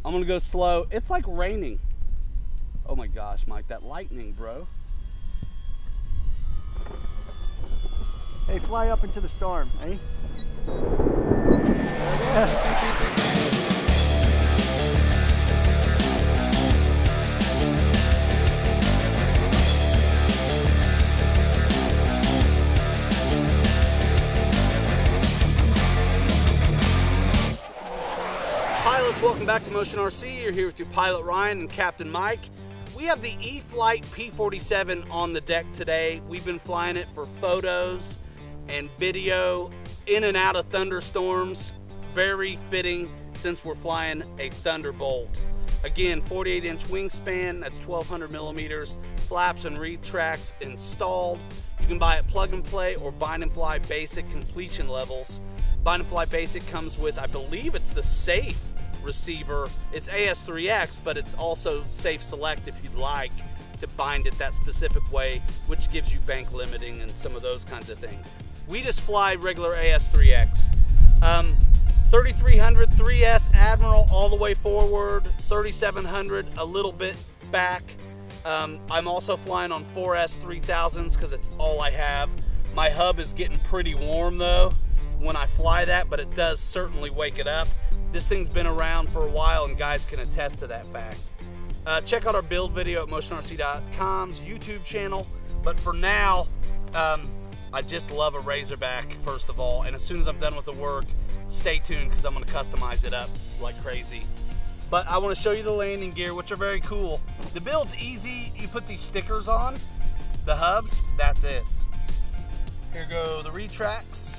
I'm gonna go slow. It's like raining. Oh my gosh, Mike, that lightning, bro. Hey, fly up into the storm, eh? There it is. Pilots, welcome back to Motion RC. You're here with your pilot Ryan and Captain Mike. We have the E-Flite P-47 on the deck today. We've been flying it for photos and video in and out of thunderstorms. Very fitting since we're flying a Thunderbolt. Again, 48-inch wingspan, that's 1,200 millimeters. Flaps and reed tracks installed. You can buy it plug and play or bind and fly basic completion levels. Bind and fly basic comes with, I believe it's the safe receiver. It's AS3X, but it's also safe select if you'd like to bind it that specific way, which gives you bank limiting and some of those kinds of things. We just fly regular AS3X. 3300 3S Admiral all the way forward, 3700 a little bit back. I'm also flying on 4S 3000s because it's all I have. My hub is getting pretty warm though when I fly that, but it does certainly wake it up. This thing's been around for a while and guys can attest to that fact. Check out our build video at motionrc.com's YouTube channel. But for now, I just love a Razorback, first of all. And as soon as I'm done with the work, stay tuned because I'm going to customize it up like crazy. But I want to show you the landing gear, which are very cool. The build's easy. You put these stickers on, the hubs, that's it. Here go the reed tracks.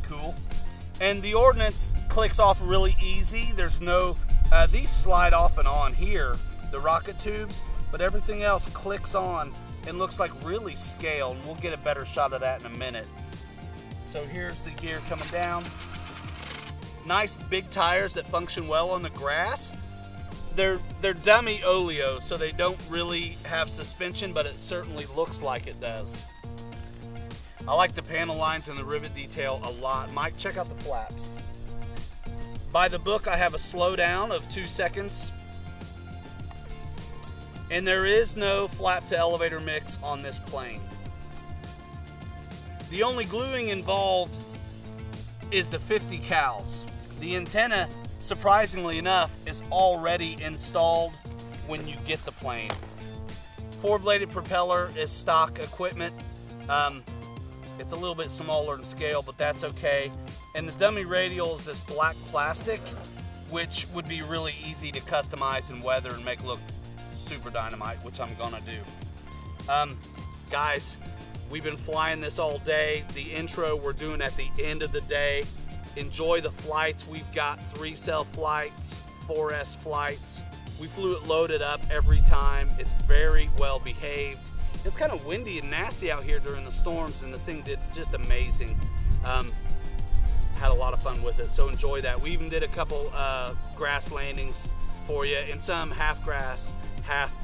Cool. And the ordnance clicks off really easy. There's no, these slide off and on here, the rocket tubes, but everything else clicks on and looks like really scaled. And we'll get a better shot of that in a minute. So here's the gear coming down. Nice big tires that function well on the grass. They're dummy oleo, so they don't really have suspension, but it certainly looks like it does. I like the panel lines and the rivet detail a lot. Mike, check out the flaps. By the book, I have a slowdown of 2 seconds. And there is no flap to elevator mix on this plane. The only gluing involved is the 50 cals. The antenna, surprisingly enough, is already installed when you get the plane. 4-bladed propeller is stock equipment. It's a little bit smaller in scale, but that's okay. And the dummy radial is this black plastic, which would be really easy to customize and weather and make look super dynamite, which I'm gonna do. Guys, we've been flying this all day. The intro we're doing at the end of the day. Enjoy the flights. We've got 3-cell flights, 4S flights. We flew it loaded up every time. It's very well behaved. It's kind of windy and nasty out here during the storms, and the thing did just amazing. Had a lot of fun with it, so enjoy that. We even did a couple grass landings for you, and some half grass, half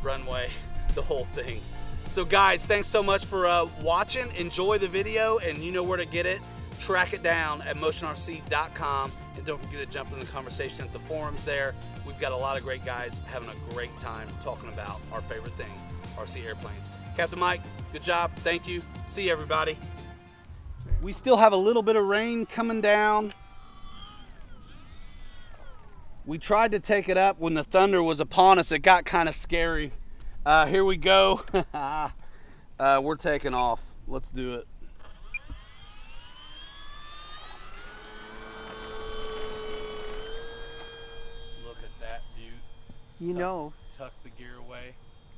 runway, the whole thing. So guys, thanks so much for watching. Enjoy the video, and you know where to get it. Track it down at motionrc.com, and don't forget to jump in the conversation at the forums there. We've got a lot of great guys having a great time talking about our favorite thing, RC airplanes. Captain Mike, good job. Thank you. See you, everybody. We still have a little bit of rain coming down. We tried to take it up when the thunder was upon us. It got kind of scary. Here we go. We're taking off. Let's do it. Look at that view. You know, Tuck the gear away.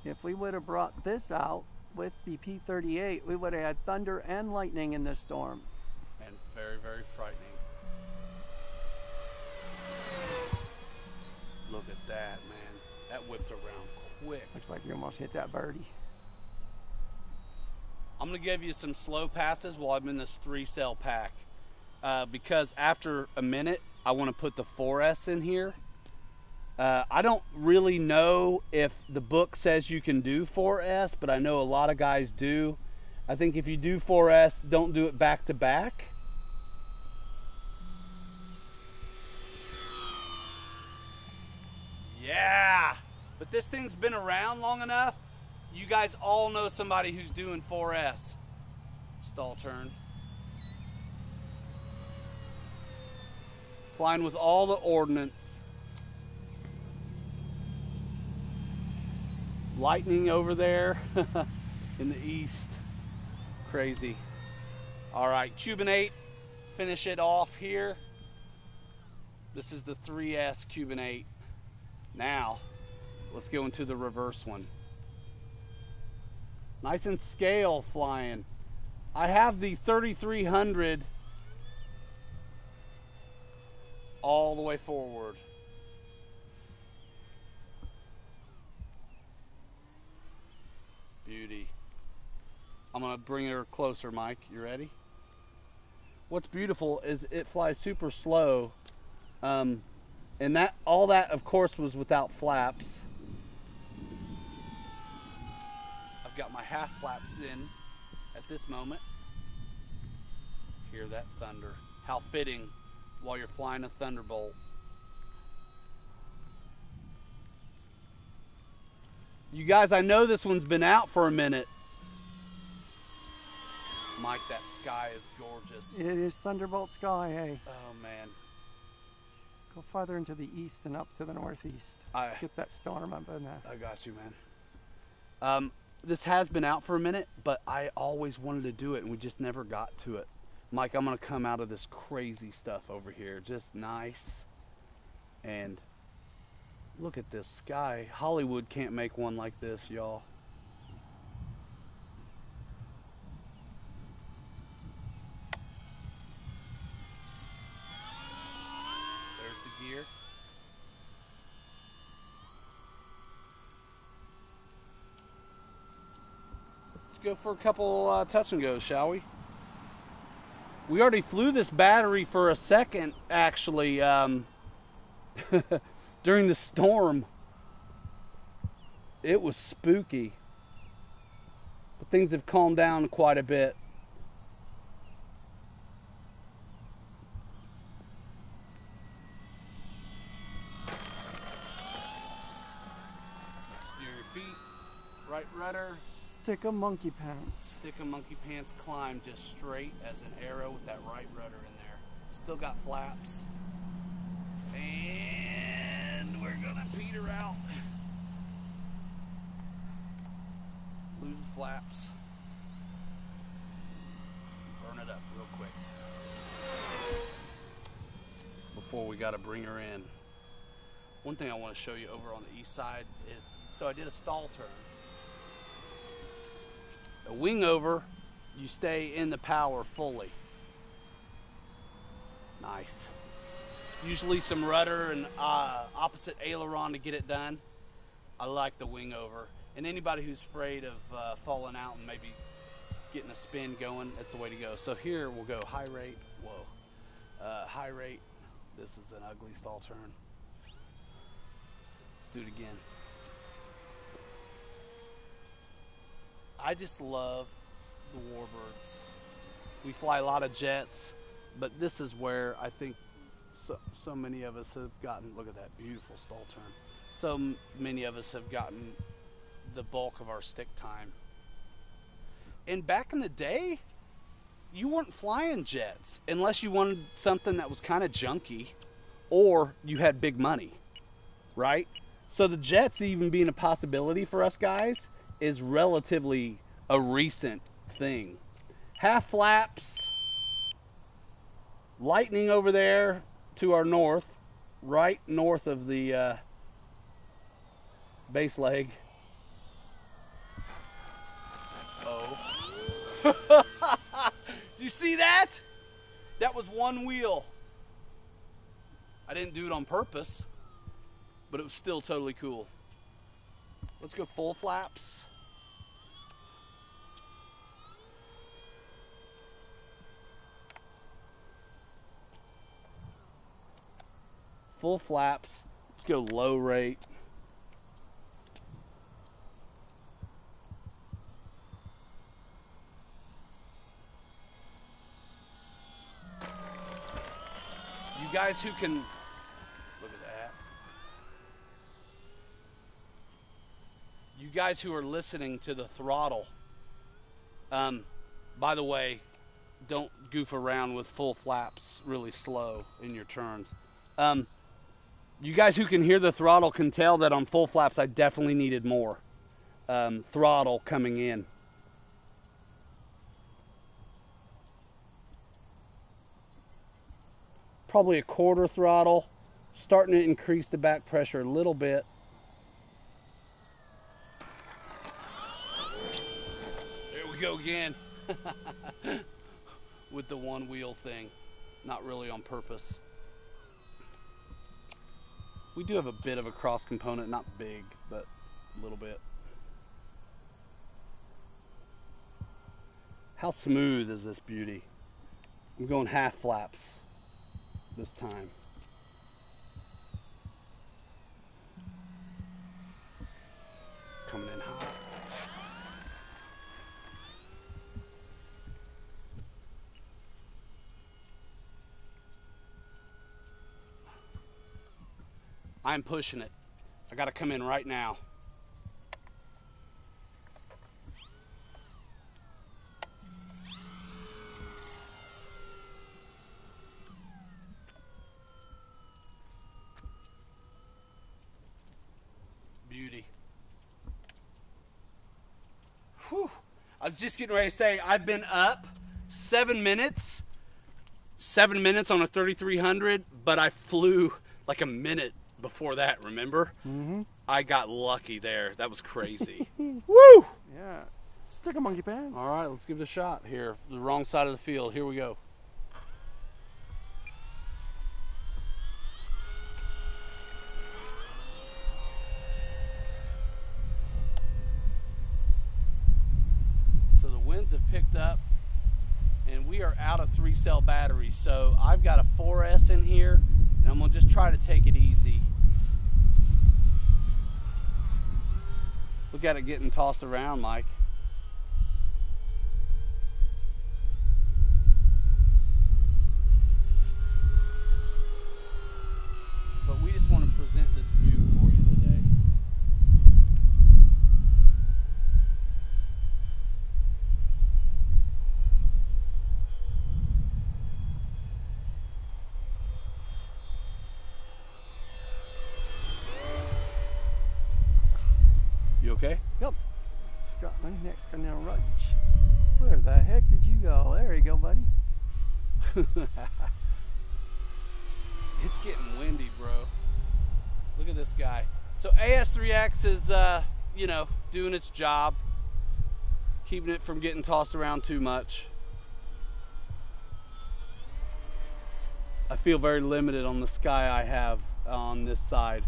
if we would have brought this out with the P-38, we would have had thunder and lightning in this storm. And very, very frightening. Look at that, man. That whipped around quick. Looks like you almost hit that birdie. I'm gonna give you some slow passes while I'm in this 3-cell pack. Because after a minute, I wanna put the 4S in here. I don't really know if the book says you can do 4S, but I know a lot of guys do. I think if you do 4S, don't do it back to back. But this thing's been around long enough. You guys all know somebody who's doing 4S. Stall turn. Flying with all the ordnance. Lightning over there in the east. Crazy. All right, Cubanate. Finish it off here. This is the 3S Cubanate. Now, let's go into the reverse one. Nice and scale flying. I have the 3300 all the way forward. Beauty. I'm gonna bring her closer, Mike. You ready? What's beautiful is it flies super slow. And that all that of course was without flaps. I've got my half flaps in at this moment. Hear that thunder. How fitting while you're flying a Thunderbolt. You guys, I know this one's been out for a minute. Mike, that sky is gorgeous. It is Thunderbolt sky, hey. Oh man. Go farther into the east and up to the northeast. Let's get that storm up in there. I got you, man. This has been out for a minute, but I always wanted to do it and we just never got to it. Mike, I'm gonna come out of this crazy stuff over here. Just nice. And look at this sky. Hollywood can't make one like this, y'all. Gear. Let's go for a couple touch and goes, shall we? We already flew this battery for a second, actually, during the storm. It was spooky, but things have calmed down quite a bit. Right rudder. Stick a monkey pants. Stick a monkey pants climb just straight as an arrow with that right rudder in there. Still got flaps. And we're gonna peter out. Lose the flaps. Burn it up real quick. Before we gotta bring her in. One thing I want to show you over on the east side is, so I did a stall turn. A wing over, you stay in the power fully. Nice. Usually some rudder and opposite aileron to get it done. I like the wing over. And anybody who's afraid of falling out and maybe getting a spin going, that's the way to go. So here we'll go high rate. Whoa. High rate. This is an ugly stall turn. Let's do it again. I just love the Warbirds. We fly a lot of jets, but this is where I think so many of us have gotten, look at that beautiful stall turn. So many of us have gotten the bulk of our stick time. And back in the day, you weren't flying jets unless you wanted something that was kind of junky or you had big money, right? So the jets even being a possibility for us guys is relatively a recent thing. Half flaps, lightning over there to our north, right north of the base leg. Oh. Do you see that? That was one wheel. I didn't do it on purpose, but it was still totally cool. Let's go full flaps. Full flaps. Let's go low rate. You guys who can, look at that. You guys who are listening to the throttle, by the way, don't goof around with full flaps really slow in your turns. You guys who can hear the throttle can tell that on full flaps I definitely needed more throttle coming in. Probably a quarter throttle, starting to increase the back pressure a little bit. There we go again. With the one wheel thing, not really on purpose. We do have a bit of a cross component, not big, but a little bit. How smooth is this beauty? I'm going half flaps this time. Coming in hot. I'm pushing it. I gotta come in right now. Beauty. Whew. I was just getting ready to say, I've been up 7 minutes. 7 minutes on a 3300, but I flew like a minute before that, remember? Mm-hmm. I got lucky there. That was crazy. Woo! Yeah. Stick a monkey pants. All right, let's give it a shot here. The wrong side of the field. Here we go. So the winds have picked up, and we are out of 3-cell batteries. So I've got a 4S in here, and I'm gonna just try to take it easy. Look at it getting tossed around, Mike. But we just want to present this view for you today. You okay? Yep. It's got my neck in a rudge. Where the heck did you go? There you go, buddy. It's getting windy, bro. Look at this guy. So AS3X is, you know, doing its job, keeping it from getting tossed around too much. I feel very limited on the sky I have on this side.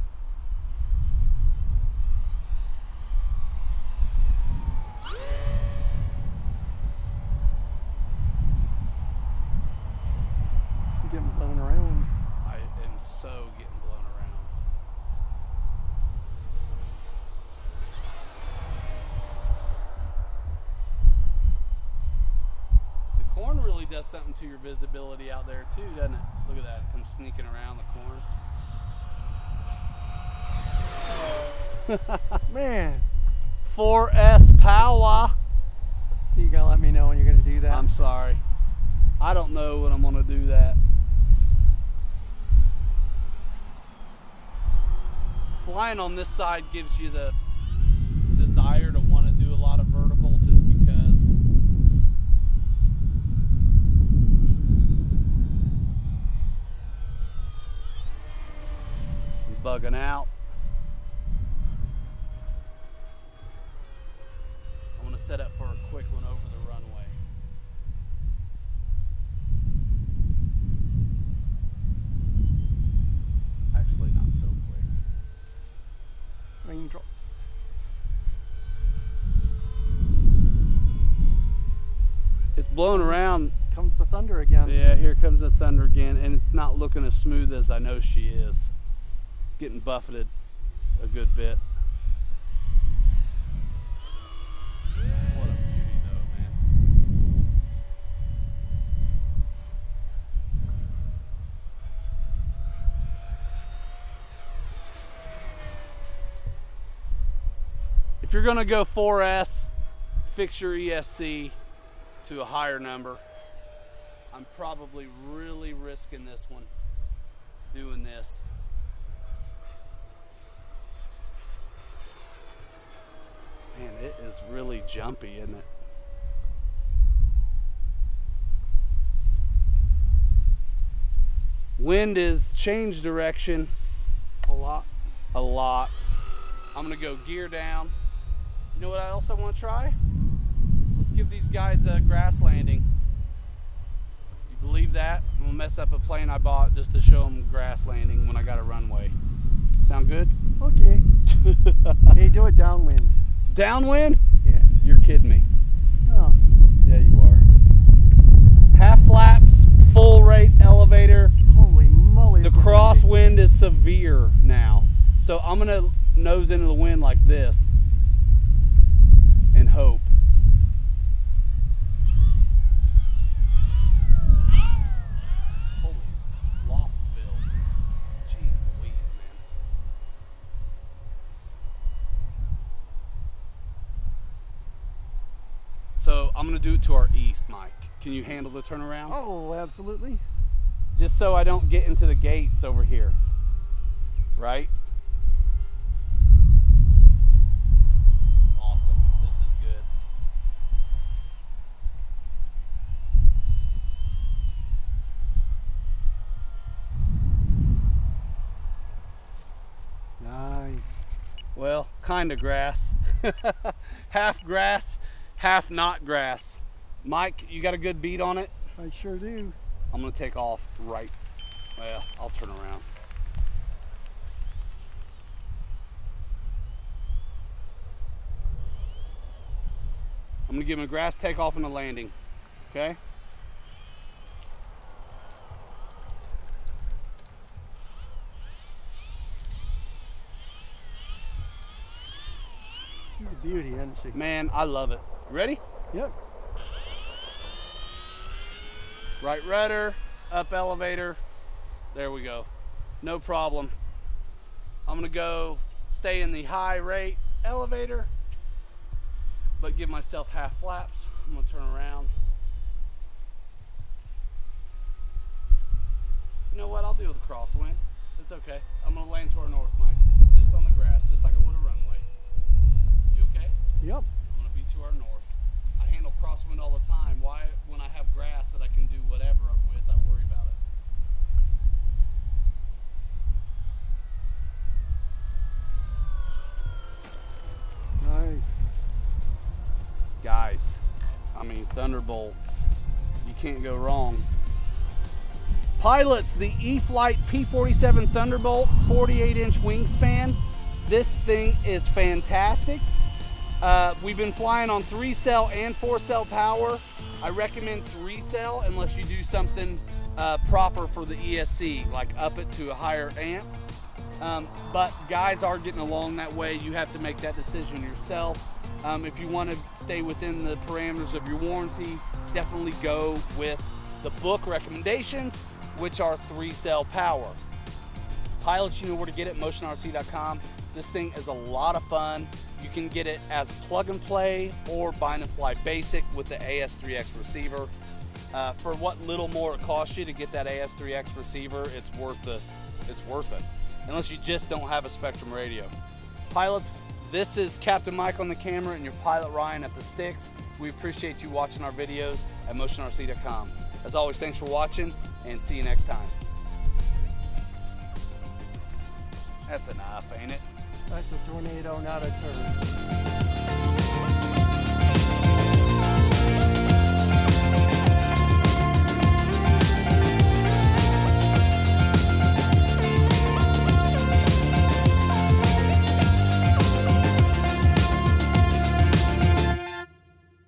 Getting blown around. I am so getting blown around. The corn really does something to your visibility out there too, doesn't it? Look at that, it comes sneaking around the corn. Man, 4S power. you gotta let me know when you're gonna do that. I'm sorry. I don't know when I'm gonna do that. Flying on this side gives you the desire to want to do a lot of vertical just because. I'm bugging out. I want to set up for a quick one over the runway. Actually, not so quick. Raindrops. It's blowing around. Comes the thunder again. Yeah, here comes the thunder again, and it's not looking as smooth as I know she is. It's getting buffeted a good bit. What a beauty though, man. If you're gonna go 4S, fix your ESC to a higher number. I'm probably really risking this one, doing this. Man, it is really jumpy, isn't it? Wind is changed direction A lot. a lot. I'm gonna go gear down. You know what I also want to try? Let's give these guys a grass landing. You believe that? I'm gonna mess up a plane I bought just to show them grass landing when I got a runway. Sound good? Okay. Hey, do it downwind. Downwind? Yeah. You're kidding me. Oh. Yeah, you are. Half flaps, full rate elevator. Holy moly. The crosswind is severe now. So I'm gonna nose into the wind like this and hope. Holy loft bill. Jeez Louise, man. So I'm gonna do it to our east, Mike. Can you handle the turnaround? Oh, absolutely. Just so I don't get into the gates over here, right? Awesome, this is good. Nice. Well, kind of grass. Half grass, half not grass. Mike, you got a good beat on it? I sure do. I'm gonna take off right. Well, I'll turn around. I'm gonna give him a grass takeoff and a landing, okay? She's a beauty, isn't she? Man, I love it. Ready? Yep. Right rudder, up elevator. There we go. No problem. I'm gonna go stay in the high rate elevator, but give myself half flaps. I'm gonna turn around. You know what? I'll deal with the crosswind. It's okay. I'm gonna land to our north, Mike. Just on the grass, just like I would a runway. You okay? Yep. I'm gonna be to our north. I handle crosswind all the time. Why, when I have grass that I can do whatever with, I worry about it. Nice. Guys, I mean, thunderbolts. You can't go wrong. Pilots, the E-Flite P-47 Thunderbolt, 48-inch wingspan. This thing is fantastic. We've been flying on 3-cell and 4-cell power. I recommend 3-cell unless you do something proper for the ESC, like up it to a higher amp. But guys are getting along that way. You have to make that decision yourself. If you want to stay within the parameters of your warranty, definitely go with the book recommendations, which are 3-cell power. Pilots, you know where to get it, motionrc.com. This thing is a lot of fun. You can get it as plug and play or bind and fly basic with the AS3X receiver. For what little more it costs you to get that AS3X receiver, it's worth it. Unless you just don't have a Spectrum radio. Pilots, this is Captain Mike on the camera and your pilot Ryan at the sticks. We appreciate you watching our videos at motionrc.com. As always, thanks for watching and see you next time. That's enough, ain't it? That's a tornado, not a turd.